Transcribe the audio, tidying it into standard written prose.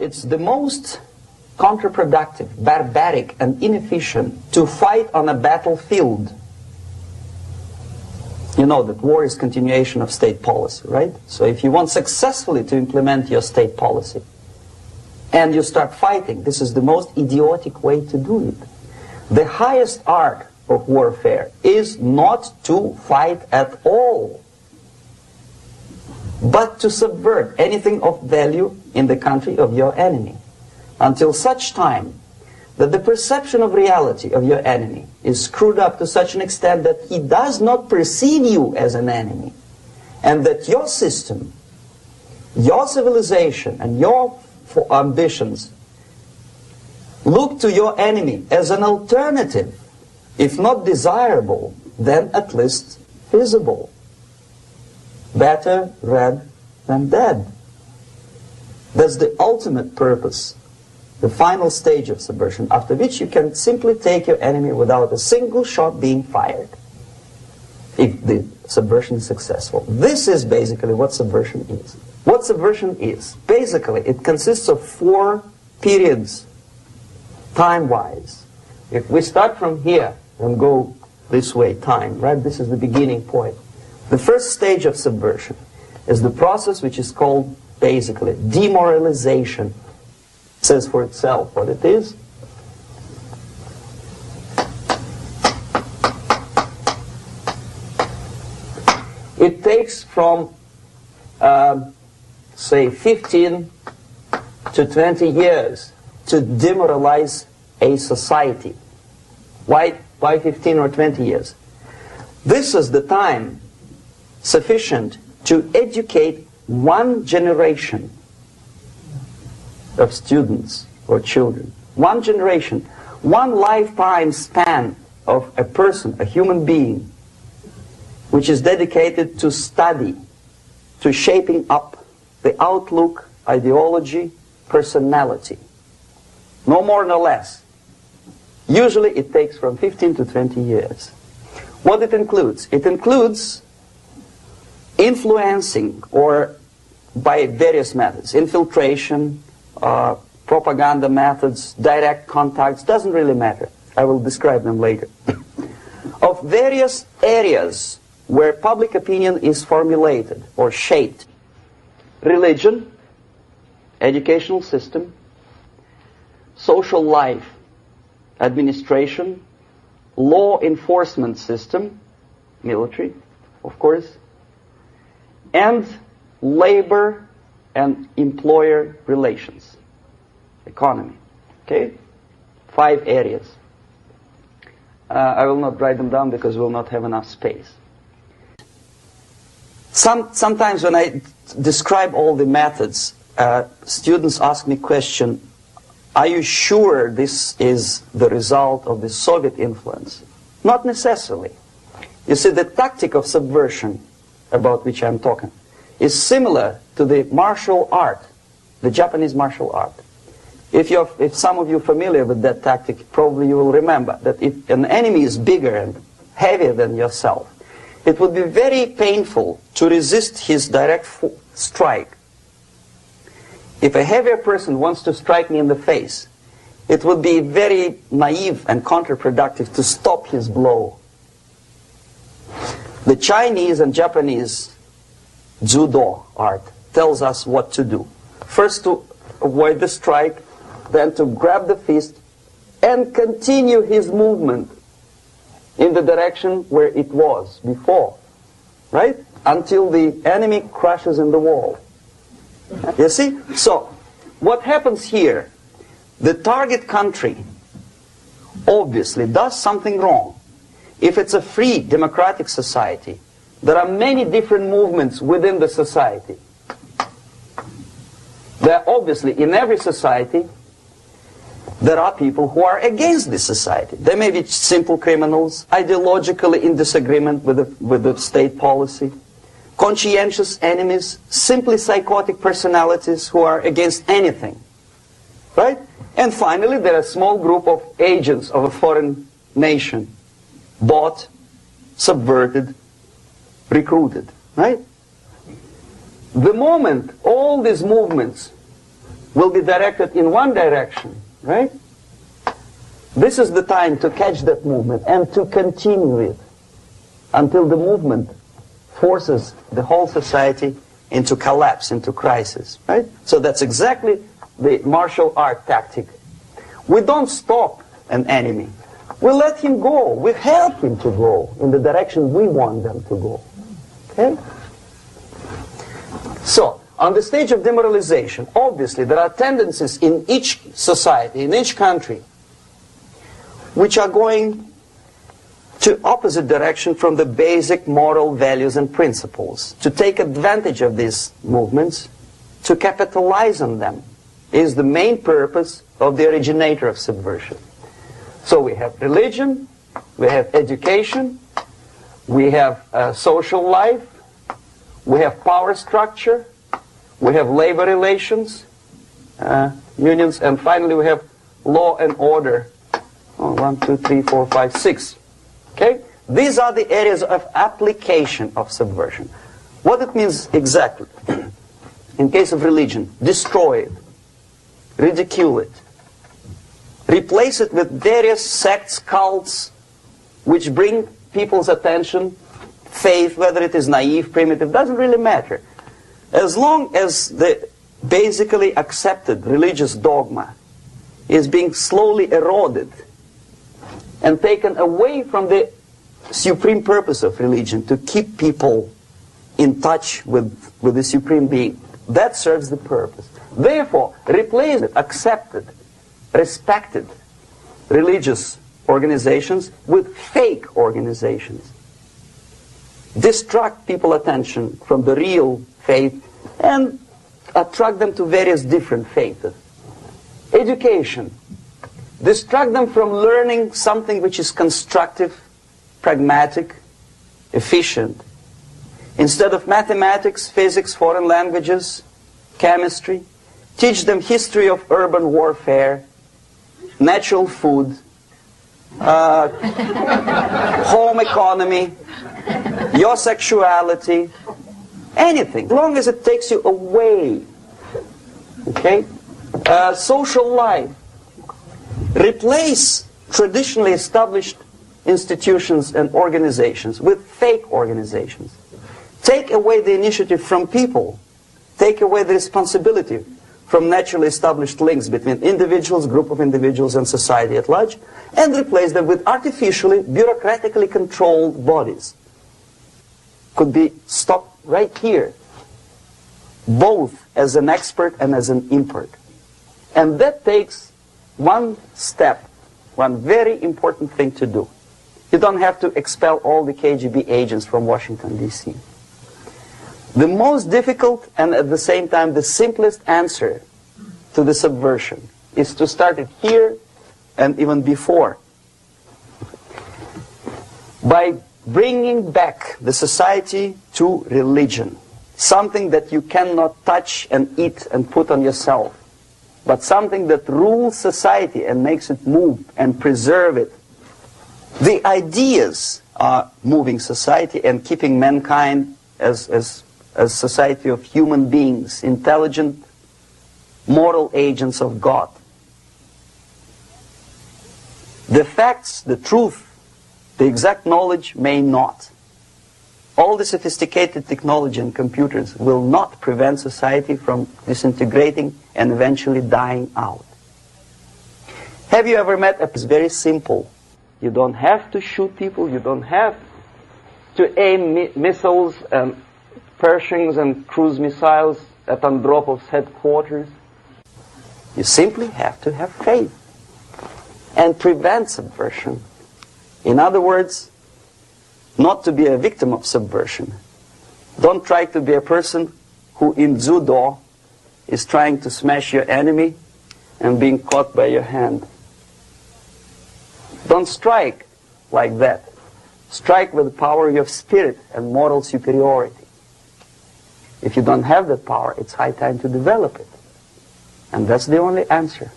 It's the most counterproductive, barbaric, and inefficient to fight on a battlefield. You know that war is continuation of state policy, right? So if you want successfully to implement your state policy, and you start fighting, this is the most idiotic way to do it. The highest art of warfare is not to fight at all, but to subvert anything of value in the country of your enemy, until such time that the perception of reality of your enemy is screwed up to such an extent that he does not perceive you as an enemy, and that your system, your civilization, and your ambitions look to your enemy as an alternative, if not desirable, then at least feasible. Better red than dead. That's the ultimate purpose, the final stage of subversion, after which you can simply take your enemy without a single shot being fired, if the subversion is successful. This is basically what subversion is. What subversion is, basically, it consists of 4 periods, time-wise. If we start from here and go this way, time, right? This is the beginning point. The first stage of subversion is the process which is called, basically, demoralization. It says for itself what it is. It takes from say 15 to 20 years to demoralize a society. Why 15 or 20 years? This is the time sufficient to educate one generation of students or children. One generation, one lifetime span of a person, a human being, which is dedicated to study, to shaping up the outlook, ideology, personality. No more, no less. Usually it takes from 15 to 20 years. What it includes? It includes influencing, or by various methods, infiltration, propaganda methods, direct contacts, doesn't really matter. I will describe them later. Of various areas where public opinion is formulated or shaped. Religion, educational system, social life, administration, law enforcement system, military, of course, and labor and employer relations, economy. Okay? 5 areas. I will not write them down because we will not have enough space. Sometimes when I describe all the methods, students ask me question, are you sure this is the result of the Soviet influence? Not necessarily. You see, the tactic of subversion, about which I'm talking, is similar to the martial art, the Japanese martial art. If some of you are familiar with that tactic, probably you will remember that if an enemy is bigger and heavier than yourself, it would be very painful to resist his direct strike. If a heavier person wants to strike me in the face, it would be very naive and counterproductive to stop his blow. The Chinese and Japanese judo art tells us what to do. First to avoid the strike, then to grab the fist and continue his movement in the direction where it was before, right? Until the enemy crashes in the wall. You see? So, what happens here? The target country obviously does something wrong. If it's a free democratic society, there are many different movements within the society. There are obviously, in every society, there are people who are against this society. They may be simple criminals, ideologically in disagreement with the state policy, conscientious enemies, simply psychotic personalities who are against anything. Right? And finally, there are a small group of agents of a foreign nation, bought, subverted, recruited. Right? The moment all these movements will be directed in one direction, right? This is the time to catch that movement and to continue it until the movement forces the whole society into collapse, into crisis, right? So that's exactly the martial art tactic. We don't stop an enemy. We let him go. We help him to go in the direction we want them to go. Okay? So, on the stage of demoralization, obviously there are tendencies in each society, in each country, which are going to opposite direction from the basic moral values and principles. To take advantage of these movements, to capitalize on them, is the main purpose of the originator of subversion. So we have religion, we have education, we have social life, we have power structure, we have labor relations, unions, and finally we have law and order. 1, 2, 3, 4, 5, 6. Okay? These are the areas of application of subversion. What it means exactly? In case of religion, destroy it, ridicule it, replace it with various sects, cults, which bring people's attention, faith, whether it is naive, primitive, doesn't really matter. As long as the basically accepted religious dogma is being slowly eroded and taken away from the supreme purpose of religion, to keep people in touch with the supreme being, that serves the purpose. Therefore, replace it, accepted, respected religious organizations with fake organizations. Distract people's attention from the real faith and attract them to various different faiths. Education. Distract them from learning something which is constructive, pragmatic, efficient. Instead of mathematics, physics, foreign languages, chemistry, teach them history of urban warfare, natural food, home economy, your sexuality, anything, as long as it takes you away. Okay? Social life. Replace traditionally established institutions and organizations with fake organizations. Take away the initiative from people. Take away the responsibility from naturally established links between individuals, group of individuals, and society at large, and replace them with artificially, bureaucratically controlled bodies. Could be stopped right here, both as an expert and as an import. And that takes one step, one very important thing to do. You don't have to expel all the KGB agents from Washington, D.C. The most difficult and at the same time the simplest answer to the subversion is to start it here and even before, by bringing back the society to religion, something that you cannot touch and eat and put on yourself, but something that rules society and makes it move and preserve it. The ideas are moving society and keeping mankind as society of human beings, intelligent, moral agents of God. The facts, the truth, the exact knowledge may not. All the sophisticated technology and computers will not prevent society from disintegrating and eventually dying out. Have you ever met a... It's very simple. You don't have to shoot people. You don't have to aim missiles and Pershings and cruise missiles at Andropov's headquarters. You simply have to have faith and prevent subversion. In other words, not to be a victim of subversion. Don't try to be a person who in judo is trying to smash your enemy and being caught by your hand. Don't strike like that. Strike with the power of your spirit and moral superiority. If you don't have that power, it's high time to develop it. And that's the only answer.